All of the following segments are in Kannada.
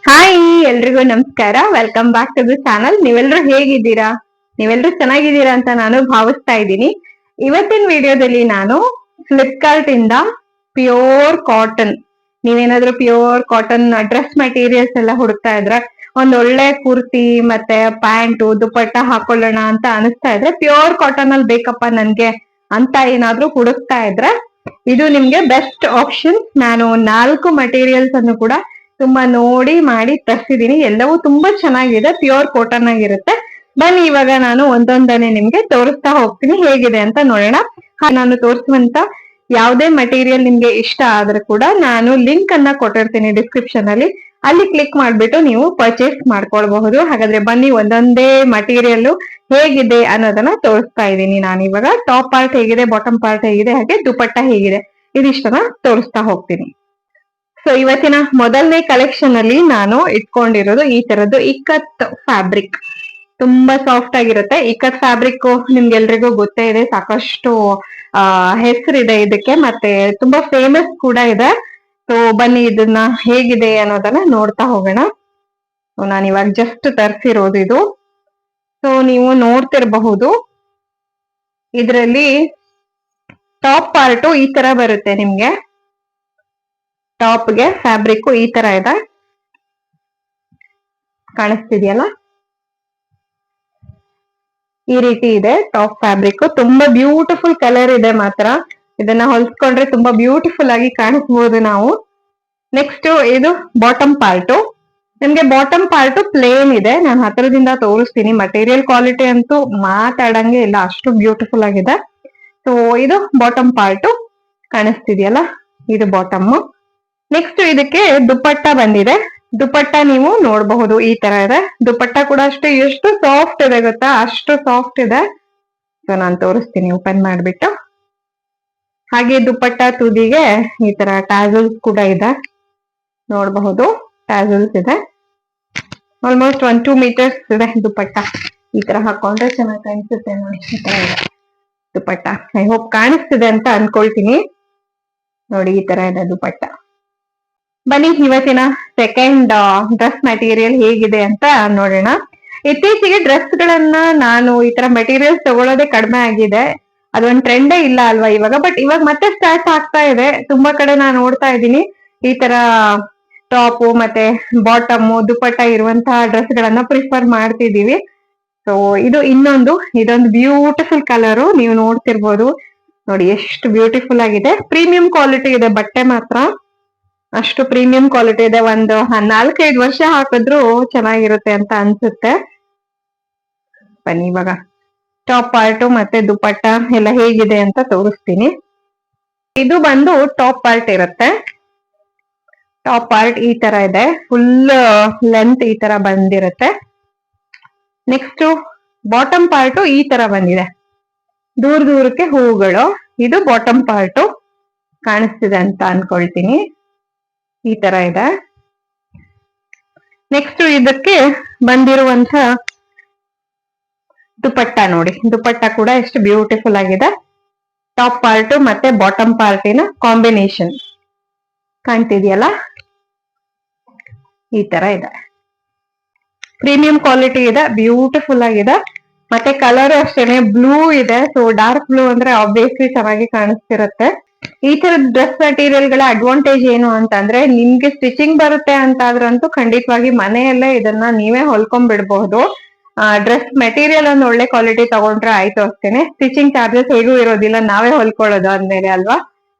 ಹಾಯ್, ಎಲ್ರಿಗೂ ನಮಸ್ಕಾರ. Welcome back to the channel. ನೀವೆಲ್ಲರೂ ಹೇಗಿದ್ದೀರಾ? ನೀವೆಲ್ಲರೂ ಚೆನ್ನಾಗಿದ್ದೀರಾ ಅಂತ ನಾನು ಭಾವಿಸ್ತಾ ಇದ್ದೀನಿ. ಇವತ್ತಿನ ವಿಡಿಯೋದಲ್ಲಿ ನಾನು ಫ್ಲಿಪ್ಕಾರ್ಟ್ ಇಂದ ಪ್ಯೂರ್ ಕಾಟನ್, ನೀವೇನಾದ್ರೂ ಪ್ಯೂರ್ ಕಾಟನ್ ಡ್ರೆಸ್ ಮೆಟೀರಿಯಲ್ಸ್ ಎಲ್ಲ ಹುಡುಕ್ತಾ ಇದ್ರೆ, ಒಂದ್ ಒಳ್ಳೆ ಕುರ್ತಿ ಮತ್ತೆ ಪ್ಯಾಂಟು ದುಪಟ್ಟ ಹಾಕೊಳ್ಳೋಣ ಅಂತ ಅನಿಸ್ತಾ ಇದ್ರೆ, ಪ್ಯೂರ್ ಕಾಟನ್ ಅಲ್ಲಿ ಬೇಕಪ್ಪ ನನ್ಗೆ ಅಂತ ಏನಾದ್ರೂ ಹುಡುಕ್ತಾ ಇದ್ರೆ ಇದು ನಿಮ್ಗೆ ಬೆಸ್ಟ್ ಆಪ್ಷನ್. ನಾನು 4 ಮೆಟೀರಿಯಲ್ಸ್ ಅನ್ನು ಕೂಡ ತುಂಬಾ ನೋಡಿ ಮಾಡಿ ತರಿಸಿದೀನಿ. ಎಲ್ಲವೂ ತುಂಬಾ ಚೆನ್ನಾಗಿದೆ, ಪ್ಯೂರ್ ಕಾಟನ್ ಆಗಿರುತ್ತೆ. ಬನ್ನಿ ಇವಾಗ ನಾನು ಒಂದೊಂದನೆ ನಿಮ್ಗೆ ತೋರಿಸ್ತಾ ಹೋಗ್ತೀನಿ, ಹೇಗಿದೆ ಅಂತ ನೋಡೋಣ. ನಾನು ತೋರಿಸುವಂತ ಯಾವುದೇ ಮೆಟೀರಿಯಲ್ ನಿಮ್ಗೆ ಇಷ್ಟ ಆದ್ರೆ ಕೂಡ ನಾನು ಲಿಂಕ್ ಅನ್ನ ಕೊಟ್ಟಿರ್ತೀನಿ ಡಿಸ್ಕ್ರಿಪ್ಷನ್ ಅಲ್ಲಿ, ಅಲ್ಲಿ ಕ್ಲಿಕ್ ಮಾಡ್ಬಿಟ್ಟು ನೀವು ಪರ್ಚೇಸ್ ಮಾಡ್ಕೊಳ್ಬಹುದು. ಹಾಗಾದ್ರೆ ಬನ್ನಿ ಒಂದೊಂದೇ ಮಟೀರಿಯಲ್ ಹೇಗಿದೆ ಅನ್ನೋದನ್ನ ತೋರಿಸ್ತಾ ಇದ್ದೀನಿ. ನಾನು ಇವಾಗ ಟಾಪ್ ಪಾರ್ಟ್ ಹೇಗಿದೆ, ಬಾಟಮ್ ಪಾರ್ಟ್ ಹೇಗಿದೆ, ಹಾಗೆ ದುಪಟ್ಟ ಹೇಗಿದೆ, ಇದಿಷ್ಟನ್ನ ತೋರಿಸ್ತಾ ಹೋಗ್ತೀನಿ. ಸೊ ಇವತ್ತಿನ ಮೊದಲನೇ ಕಲೆಕ್ಷನ್ ಅಲ್ಲಿ ನಾನು ಇಟ್ಕೊಂಡಿರೋದು ಈ ತರದ್ದು ಇಕ್ಕತ್ ಫ್ಯಾಬ್ರಿಕ್. ತುಂಬಾ ಸಾಫ್ಟ್ ಆಗಿರುತ್ತೆ. ಇಕ್ಕತ್ ಫ್ಯಾಬ್ರಿಕ್ ನಿಮ್ಗೆಲ್ರಿಗೂ ಗೊತ್ತೇ ಇದೆ, ಸಾಕಷ್ಟು ಹೆಸರಿದೆ ಇದಕ್ಕೆ, ಮತ್ತೆ ತುಂಬಾ ಫೇಮಸ್ ಕೂಡ ಇದೆ. ಸೊ ಬನ್ನಿ ಇದನ್ನ ಹೇಗಿದೆ ಅನ್ನೋದನ್ನ ನೋಡ್ತಾ ಹೋಗೋಣ. ನಾನು ಇವಾಗ ಜಸ್ಟ್ ತರಿಸಿರೋದು ಇದು. ಸೊ ನೀವು ನೋಡ್ತಿರಬಹುದು, ಇದರಲ್ಲಿ ಟಾಪ್ ಪಾರ್ಟು ಈ ತರ ಬರುತ್ತೆ ನಿಮ್ಗೆ. ಟಾಪ್ಗೆ ಫ್ಯಾಬ್ರಿಕ್ ಈ ತರ ಇದೆ, ಕಾಣಿಸ್ತಿದ್ಯಲ್ಲ, ಈ ರೀತಿ ಇದೆ ಟಾಪ್ ಫ್ಯಾಬ್ರಿಕ್. ತುಂಬಾ ಬ್ಯೂಟಿಫುಲ್ ಕಲರ್ ಇದೆ ಮಾತ್ರ. ಇದನ್ನ ಹೊಲ್ಸ್ಕೊಂಡ್ರೆ ತುಂಬಾ ಬ್ಯೂಟಿಫುಲ್ ಆಗಿ ಕಾಣಿಸ್ಬೋದು ನಾವು. ನೆಕ್ಸ್ಟ್ ಇದು ಬಾಟಮ್ ಪಾರ್ಟು. ನಿಮ್ಗೆ ಬಾಟಮ್ ಪಾರ್ಟ್ ಪ್ಲೇನ್ ಇದೆ, ನಾನು ಹತ್ರದಿಂದ ತೋರಿಸ್ತೀನಿ. ಮಟೀರಿಯಲ್ ಕ್ವಾಲಿಟಿ ಅಂತೂ ಮಾತಾಡಂಗೆ ಇಲ್ಲ, ಅಷ್ಟು ಬ್ಯೂಟಿಫುಲ್ ಆಗಿದೆ. ಸೊ ಇದು ಬಾಟಮ್ ಪಾರ್ಟ್, ಕಾಣಿಸ್ತಿದ್ಯಲ್ಲ, ಇದು ಬಾಟಮ್. ನೆಕ್ಸ್ಟ್ ಇದಕ್ಕೆ ದುಪಟ್ಟ ಬಂದಿದೆ. ದುಪಟ್ಟ ನೀವು ನೋಡಬಹುದು, ಈ ತರ ಇದೆ. ದುಪಟ್ಟ ಕೂಡ ಅಷ್ಟೇ ಎಷ್ಟು ಸಾಫ್ಟ್ ಇದೆ ಗೊತ್ತಾ, ಅಷ್ಟು ಸಾಫ್ಟ್ ಇದೆ. ಸೊ ನಾನು ತೋರಿಸ್ತೀನಿ ಓಪನ್ ಮಾಡ್ಬಿಟ್ಟು. ಹಾಗೆ ದುಪಟ್ಟ ತುದಿಗೆ ಈ ತರ ಟ್ಯಾಸಲ್ಸ್ ಕೂಡ ಇದೆ, ನೋಡಬಹುದು. ಟ್ಯಾಸಲ್ಸ್ ಇದೆ, ಆಲ್ಮೋಸ್ಟ್ 1-2 ಮೀಟರ್ಸ್ ಇದೆ ದುಪಟ್ಟ. ಈ ತರ ಹಾಕೊಂಡ್ರೆ ಚೆನ್ನಾಗಿ ಕಾಣಿಸುತ್ತೆ ನೋಡಿ, ಈ ತರ ಇದೆ ದುಪಟ್ಟ. ಐ ಹೋಪ್ ಕಾಣಿಸ್ತಿದೆ ಅಂತ ಅನ್ಕೊಳ್ತೀನಿ. ನೋಡಿ ಈ ತರ ಇದೆ ದುಪಟ್ಟ. ಬನ್ನಿ ಇವತ್ತಿನ ಸೆಕೆಂಡ್ ಡ್ರೆಸ್ ಮೆಟೀರಿಯಲ್ ಹೇಗಿದೆ ಅಂತ ನೋಡೋಣ. ಇತ್ತೀಚೆಗೆ ಡ್ರೆಸ್ ಗಳನ್ನ ನಾನು ಈ ತರ ಮೆಟೀರಿಯಲ್ಸ್ ತಗೊಳ್ಳೋದೇ ಕಡಿಮೆ ಆಗಿದೆ. ಅದೊಂದು ಟ್ರೆಂಡೇ ಇಲ್ಲ ಅಲ್ವಾ ಇವಾಗ, ಬಟ್ ಇವಾಗ ಮತ್ತೆ ಸ್ಟಾರ್ಟ್ ಆಗ್ತಾ ಇದೆ. ತುಂಬಾ ಕಡೆ ನಾನು ನೋಡ್ತಾ ಇದ್ದೀನಿ ಈ ತರ ಟಾಪ್ ಮತ್ತೆ ಬಾಟಮ್ ದುಪಟ್ಟ ಇರುವಂತಹ ಡ್ರೆಸ್ ಗಳನ್ನ ಪ್ರಿಫರ್ ಮಾಡ್ತಿದೀವಿ. ಸೊ ಇದೊಂದು ಬ್ಯೂಟಿಫುಲ್ ಕಲರು, ನೀವು ನೋಡ್ತಿರ್ಬೋದು. ನೋಡಿ ಎಷ್ಟು ಬ್ಯೂಟಿಫುಲ್ ಆಗಿದೆ. ಪ್ರೀಮಿಯಂ ಕ್ವಾಲಿಟಿ ಇದೆ ಬಟ್ಟೆ ಮಾತ್ರ, ಅಷ್ಟು ಪ್ರೀಮಿಯಂ ಕ್ವಾಲಿಟಿ ಇದೆ. ಒಂದು 4-5 ವರ್ಷ ಹಾಕಿದ್ರು ಚೆನ್ನಾಗಿರುತ್ತೆ ಅಂತ ಅನ್ಸುತ್ತೆ. ಬನ್ನಿ ಇವಾಗ ಟಾಪ್ ಪಾರ್ಟ್ ಮತ್ತೆ ದುಪಟ್ಟ ಎಲ್ಲ ಹೇಗಿದೆ ಅಂತ ತೋರಿಸ್ತೀನಿ. ಇದು ಬಂದು ಟಾಪ್ ಪಾರ್ಟ್ ಇರುತ್ತೆ. ಟಾಪ್ ಪಾರ್ಟ್ ಈ ತರ ಇದೆ, ಫುಲ್ ಲೆಂತ್ ಈ ತರ ಬಂದಿರುತ್ತೆ. ನೆಕ್ಸ್ಟ್ ಬಾಟಮ್ ಪಾರ್ಟ್ ಈ ತರ ಬಂದಿದೆ, ದೂರ ದೂರಕ್ಕೆ ಹೂವುಗಳು. ಇದು ಬಾಟಮ್ ಪಾರ್ಟ್, ಕಾಣಿಸ್ತಿದೆ ಅಂತ ಅನ್ಕೊಳ್ತೀನಿ. ಈ ತರ ಇದೆ. ನೆಕ್ಸ್ಟ್ ಇದಕ್ಕೆ ಬಂದಿರುವಂತ ದುಪಟ್ಟ ನೋಡಿ, ದುಪಟ್ಟ ಕೂಡ ಎಷ್ಟು ಬ್ಯೂಟಿಫುಲ್ ಆಗಿದೆ. ಟಾಪ್ ಪಾರ್ಟ್ ಮತ್ತೆ ಬಾಟಮ್ ಪಾರ್ಟಿನ ಕಾಂಬಿನೇಷನ್ ಕಾಣ್ತಿದ್ಯಲ್ಲ, ಈ ತರ ಇದೆ. ಪ್ರೀಮಿಯಂ ಕ್ವಾಲಿಟಿ ಇದೆ, ಬ್ಯೂಟಿಫುಲ್ ಆಗಿದೆ. ಮತ್ತೆ ಕಲರ್ ಅಷ್ಟೇನೆ ಬ್ಲೂ ಇದೆ. ಸೊ ಡಾರ್ಕ್ ಬ್ಲೂ ಅಂದ್ರೆ ಆಬ್ವಿಯಸ್ಲಿ ಚೆನ್ನಾಗಿ ಕಾಣಿಸ್ತಿರುತ್ತೆ. ಈ ತರದ ಡ್ರೆಸ್ ಮೆಟೀರಿಯಲ್ ಗಳ ಅಡ್ವಾಂಟೇಜ್ ಏನು ಅಂತಂದ್ರೆ, ನಿಮ್ಗೆ ಸ್ಟಿಚಿಂಗ್ ಬರುತ್ತೆ ಅಂತ ಆದ್ರಂತೂ ಖಂಡಿತವಾಗಿ ಮನೆಯಲ್ಲೇ ಇದನ್ನ ನೀವೇ ಹೊಲ್ಕೊಂಡ್ ಬಿಡಬಹುದು. ಡ್ರೆಸ್ ಮೆಟೀರಿಯಲ್ ಒಂದು ಒಳ್ಳೆ ಕ್ವಾಲಿಟಿ ತಗೊಂಡ್ರೆ ಆಯ್ತು ಅಷ್ಟೇನೆ. ಸ್ಟಿಚಿಂಗ್ ಚಾರ್ಜಸ್ ಹೇಗೂ ಇರೋದಿಲ್ಲ, ನಾವೇ ಹೊಲ್ಕೊಳ್ಳೋದು ಅಂದ್ಮೇಲೆ ಅಲ್ವಾ.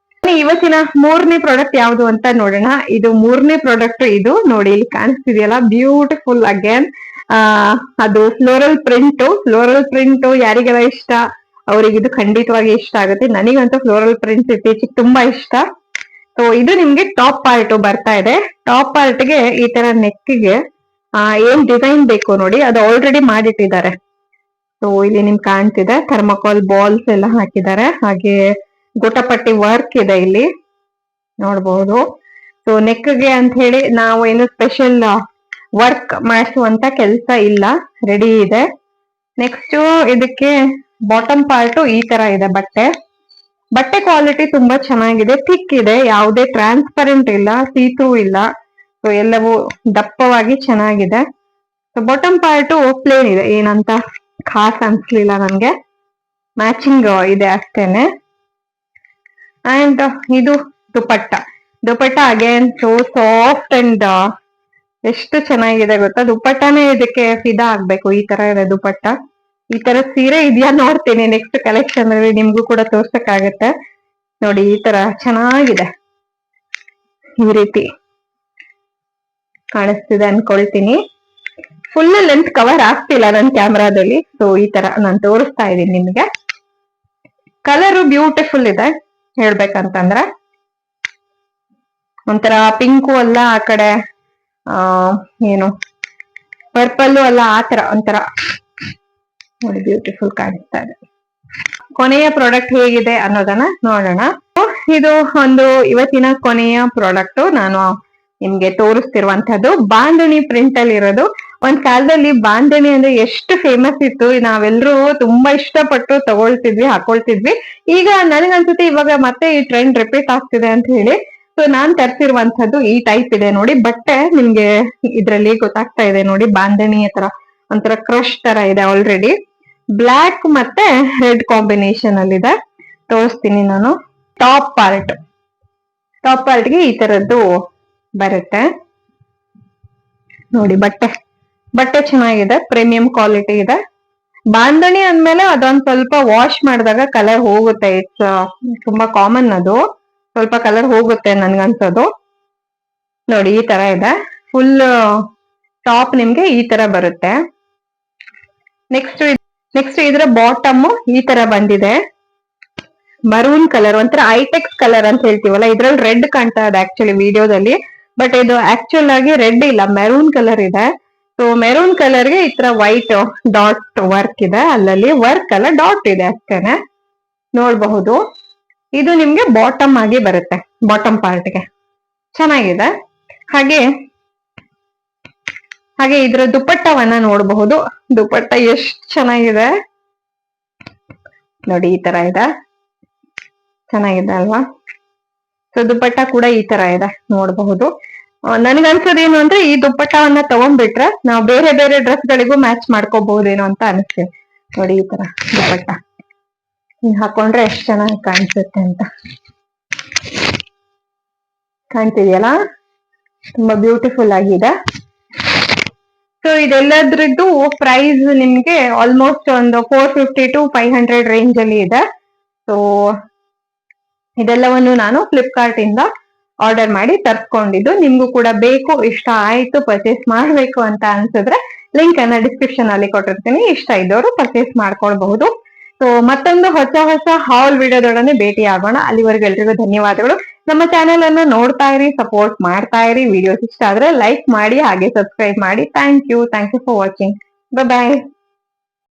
ಇವತ್ತಿನ 3ನೇ ಪ್ರಾಡಕ್ಟ್ ಯಾವುದು ಅಂತ ನೋಡೋಣ. ಇದು 3ನೇ ಪ್ರಾಡಕ್ಟ್. ಇದು ನೋಡಿ, ಇಲ್ಲಿ ಕಾಣಿಸ್ತಿದೆಯಲ್ಲ, ಬ್ಯೂಟಿಫುಲ್ ಅಗೇನ್. ಅದು ಫ್ಲೋರಲ್ ಪ್ರಿಂಟ್ ಯಾರಿಗೆಲ್ಲ ಇಷ್ಟ ಅವ್ರಿಗೆ ಇದು ಖಂಡಿತವಾಗಿ ಇಷ್ಟ ಆಗುತ್ತೆ. ನನಗಂತೂ ಫ್ಲೋರಲ್ ಪ್ರಿಂಟ್ಸ್ ಇತ್ತೀಚೆಗೆ ತುಂಬಾ ಇಷ್ಟ. ಸೊ ಇದು ನಿಮ್ಗೆ ಟಾಪ್ ಪಾರ್ಟ್ ಬರ್ತಾ ಇದೆ. ಟಾಪ್ ಪಾರ್ಟ್ ಗೆ ಈ ತರ ನೆಕ್ಗೆ ಏನ್ ಡಿಸೈನ್ ಬೇಕು ನೋಡಿ, ಅದು ಆಲ್ರೆಡಿ ಮಾಡಿಟ್ಟಿದ್ದಾರೆ. ಸೊ ಇಲ್ಲಿ ನಿಮ್ಗೆ ಕಾಣ್ತಿದೆ, ಥರ್ಮಕೋಲ್ ಬಾಲ್ಸ್ ಎಲ್ಲ ಹಾಕಿದ್ದಾರೆ. ಹಾಗೆ ಗೋಟಪಟ್ಟಿ ವರ್ಕ್ ಇದೆ ಇಲ್ಲಿ, ನೋಡ್ಬಹುದು. ಸೊ ನೆಕ್ಗೆ ಅಂತ ಹೇಳಿ ನಾವು ಏನು ಸ್ಪೆಷಲ್ ವರ್ಕ್ ಮಾಡಿಸುವಂತ ಕೆಲಸ ಇಲ್ಲ, ರೆಡಿ ಇದೆ. ನೆಕ್ಸ್ಟ್ ಇದಕ್ಕೆ ಬಾಟಮ್ ಪಾರ್ಟ್ ಈ ತರ ಇದೆ. ಬಟ್ಟೆ ಕ್ವಾಲಿಟಿ ತುಂಬಾ ಚೆನ್ನಾಗಿದೆ, ಥಿಕ್ ಇದೆ, ಯಾವುದೇ ಟ್ರಾನ್ಸ್ಪರೆಂಟ್ ಇಲ್ಲ, ಸೀ ಥ್ರೂ ಇಲ್ಲ. ಸೊ ಎಲ್ಲವೂ ದಪ್ಪವಾಗಿ ಚೆನ್ನಾಗಿದೆ. ಸೊ ಬಾಟಮ್ ಪಾರ್ಟ್ ಪ್ಲೇನ್ ಇದೆ, ಏನಂತ ಖಾಸ್ ಅನ್ಸ್ಲಿಲ್ಲ ನನ್ಗೆ, ಮ್ಯಾಚಿಂಗ್ ಇದೆ ಅಷ್ಟೇನೆ. ಅಂಡ್ ಇದು dupatta. Dupatta again so soft and ಎಷ್ಟು ಚೆನ್ನಾಗಿದೆ ಗೊತ್ತಾ. ದುಪಟ್ಟನೇ ಇದಕ್ಕೆ ಫಿದಾ ಆಗ್ಬೇಕು, ಈ ತರ ಇದೆ ದುಪಟ್ಟ. ಈ ತರ ಸೀರೆ ಇದೆಯಾ ನೋಡ್ತೀನಿ ನೆಕ್ಸ್ಟ್ ಕಲೆಕ್ಷನ್ ಅಲ್ಲಿ, ನಿಮ್ಗೂ ಕೂಡ ತೋರ್ಸಕ್ಕಾಗತ್ತೆ. ನೋಡಿ ಈ ತರ ಚೆನ್ನಾಗಿದೆ, ಈ ರೀತಿ ಕಾಣಿಸ್ತಿದೆ ಅನ್ಕೊಳ್ತೀನಿ. ಫುಲ್ ಲೆಂತ್ ಕವರ್ ಆಗ್ತಿಲ್ಲ ನನ್ನ ಕ್ಯಾಮ್ರಾದಲ್ಲಿ, ಸೊ ಈ ತರ ನಾನು ತೋರಿಸ್ತಾ ಇದ್ದೀನಿ ನಿಮ್ಗೆ. ಕಲರ್ ಬ್ಯೂಟಿಫುಲ್ ಇದೆ ಹೇಳ್ಬೇಕಂತಂದ್ರೆ, ಒಂಥರ ಪಿಂಕು ಅಲ್ಲ, ಆ ಕಡೆ ಏನು ಪರ್ಪಲ್ಲು ಅಲ್ಲ, ಆ ತರ ಒಂಥರ ನೋಡಿ ಬ್ಯೂಟಿಫುಲ್ ಕಾಣಿಸ್ತಾ ಇದೆ. ಕೊನೆಯ ಪ್ರಾಡಕ್ಟ್ ಹೇಗಿದೆ ಅನ್ನೋದನ್ನ ನೋಡೋಣ. ಇದು ಒಂದು ಇವತ್ತಿನ ಕೊನೆಯ ಪ್ರಾಡಕ್ಟ್ ನಾನು ನಿಮ್ಗೆ ತೋರಿಸ್ತಿರುವಂತದ್ದು ಬಾಂಧಣಿ ಪ್ರಿಂಟ್ ಅಲ್ಲಿ ಇರೋದು. ಒಂದ್ ಕಾಲದಲ್ಲಿ ಬಾಂಧಣಿ ಅಂದ್ರೆ ಎಷ್ಟು ಫೇಮಸ್ ಇತ್ತು, ನಾವೆಲ್ಲರೂ ತುಂಬಾ ಇಷ್ಟಪಟ್ಟು ತಗೊಳ್ತಿದ್ವಿ, ಹಾಕೊಳ್ತಿದ್ವಿ. ಈಗ ನನಗನ್ಸುತ್ತೆ ಇವಾಗ ಮತ್ತೆ ಈ ಟ್ರೆಂಡ್ ರಿಪೀಟ್ ಆಗ್ತಿದೆ ಅಂತ ಹೇಳಿ. ಸೊ ನಾನ್ ತರಿಸಿರುವಂತದ್ದು ಈ ಟೈಪ್ ಇದೆ ನೋಡಿ ಬಟ್ಟೆ. ನಿಮ್ಗೆ ಇದ್ರಲ್ಲಿ ಗೊತ್ತಾಗ್ತಾ ಇದೆ ನೋಡಿ, ಬಾಂಧಣಿ ತರ ಒಂಥರ ಕ್ರಶ್ ತರ ಇದೆ ಆಲ್ರೆಡಿ. ಬ್ಲ್ಯಾಕ್ ಮತ್ತೆ ರೆಡ್ ಕಾಂಬಿನೇಷನ್ ಅಲ್ಲಿ ಇದೆ, ತೋರಿಸ್ತೀನಿ ನಾನು. ಟಾಪ್ ಪಾರ್ಟ್ಗೆ ಈ ತರದ್ದು ಬರುತ್ತೆ ನೋಡಿ. ಬಟ್ಟೆ ಚೆನ್ನಾಗಿದೆ, ಪ್ರೀಮಿಯಂ ಕ್ವಾಲಿಟಿ ಇದೆ. ಬಾಂಧಣಿ ಅಂದ್ಮೇಲೆ ಅದೊಂದ್ ಸ್ವಲ್ಪ ವಾಶ್ ಮಾಡಿದಾಗ ಕಲರ್ ಹೋಗುತ್ತೆ, ಇಟ್ಸ್ ತುಂಬಾ ಕಾಮನ್, ಅದು ಸ್ವಲ್ಪ ಕಲರ್ ಹೋಗುತ್ತೆ ನನ್ಗನ್ಸೋದು. ನೋಡಿ ಈ ತರ ಇದೆ, ಫುಲ್ ಟಾಪ್ ನಿಮ್ಗೆ ಈ ತರ ಬರುತ್ತೆ. ನೆಕ್ಸ್ಟ್ ಇದ್ರ ಬಾಟಮ್ ಈ ತರ ಬಂದಿದೆ, ಮರೂನ್ ಕಲರ್, ಒಂಥರ ಐಟೆಕ್ಸ್ ಕಲರ್ ಅಂತ ಹೇಳ್ತೀವಲ್ಲ, ಇದ್ರಲ್ಲಿ ರೆಡ್ ಕಾಣ್ತಾ ಇದೆ ಆಕ್ಚುಲಿ ವಿಡಿಯೋದಲ್ಲಿ, ಬಟ್ ಇದು ಆಕ್ಚುಲ್ ಆಗಿ ರೆಡ್ ಇಲ್ಲ, ಮೆರೂನ್ ಕಲರ್ ಇದೆ. ಸೊ ಮೆರೂನ್ ಕಲರ್ಗೆ ಈ ತರ ವೈಟ್ ಡಾಟ್ ವರ್ಕ್ ಇದೆ, ಅಲ್ಲಲ್ಲಿ ವರ್ಕ್ ಅಲ್ಲ ಡಾಟ್ ಇದೆ ಅಷ್ಟೇನೆ, ನೋಡಬಹುದು. ಇದು ನಿಮ್ಗೆ ಬಾಟಮ್ ಆಗಿ ಬರುತ್ತೆ, ಬಾಟಮ್ ಪಾರ್ಟ್ಗೆ ಚೆನ್ನಾಗಿದೆ. ಹಾಗೆ ಇದ್ರ ದುಪಟ್ಟವನ್ನ ನೋಡಬಹುದು. ದುಪಟ್ಟ ಎಷ್ಟು ಚೆನ್ನಾಗಿದೆ ನೋಡಿ, ಈ ತರ ಇದೆ, ಚೆನ್ನಾಗಿದೆ ಅಲ್ವಾ. ಸೊ ದುಪಟ್ಟ ಕೂಡ ಈ ತರ ಇದೆ ನೋಡಬಹುದು. ನನ್ಗನ್ಸೋದೇನು ಅಂದ್ರೆ ಈ ದುಪ್ಪಟ್ಟವನ್ನ ತಗೊಂಡ್ಬಿಟ್ರೆ ನಾವು ಬೇರೆ ಬೇರೆ ಡ್ರೆಸ್ ಗಳಿಗೂ ಮ್ಯಾಚ್ ಮಾಡ್ಕೋಬಹುದೇನೋ ಅಂತ ಅನಿಸ್ತೀನಿ. ನೋಡಿ ಈ ತರ ದುಪಟ್ಟ ಹಾಕೊಂಡ್ರೆ ಎಷ್ಟು ಚೆನ್ನಾಗಿ ಕಾಣಿಸುತ್ತೆ ಅಂತ ಕಾಣ್ತಿದ್ಯಲ್ಲ, ತುಂಬಾ ಬ್ಯೂಟಿಫುಲ್ ಆಗಿದೆ. ಸೊ ಇದೆಲ್ಲದ್ರದ್ದು ಪ್ರೈಸ್ ನಿಮ್ಗೆ ಆಲ್ಮೋಸ್ಟ್ ಒಂದು 450 to 500 ರೇಂಜ್ ಅಲ್ಲಿ ಇದೆ. ಸೊ ಇದೆಲ್ಲವನ್ನು ನಾನು ಫ್ಲಿಪ್ಕಾರ್ಟ್ ಇಂದ ಆರ್ಡರ್ ಮಾಡಿ ತರ್ಸ್ಕೊಂಡಿದ್ದು. ನಿಮ್ಗೂ ಕೂಡ ಬೇಕು, ಇಷ್ಟ ಆಯ್ತು, ಪರ್ಚೇಸ್ ಮಾಡ್ಬೇಕು ಅಂತ ಅನ್ಸಿದ್ರೆ ಲಿಂಕ್ ಅನ್ನ ಡಿಸ್ಕ್ರಿಪ್ಷನ್ ಅಲ್ಲಿ ಕೊಟ್ಟಿರ್ತೀನಿ, ಇಷ್ಟ ಇದ್ದವರು ಪರ್ಚೇಸ್ ಮಾಡ್ಕೊಳ್ಬಹುದು. ಸೊ ಮತ್ತೊಂದು ಹೊಸ ಹಾಲ್ ವಿಡಿಯೋದೊಡನೆ ಭೇಟಿ ಆಗೋಣ. ಅಲ್ಲಿವರೆಗೂ ಎಲ್ರಿಗೂ ಧನ್ಯವಾದಗಳು. ನಮ್ಮ ಚಾನೆಲ್ ಅನ್ನು ನೋಡ್ತಾ ಇರಿ, ಸಪೋರ್ಟ್ ಮಾಡ್ತಾ ಇರಿ. ವಿಡಿಯೋಸ್ ಇಷ್ಟ ಆದ್ರೆ ಲೈಕ್ ಮಾಡಿ, ಹಾಗೆ ಸಬ್ಸ್ಕ್ರೈಬ್ ಮಾಡಿ. Thank you for watching. Bye.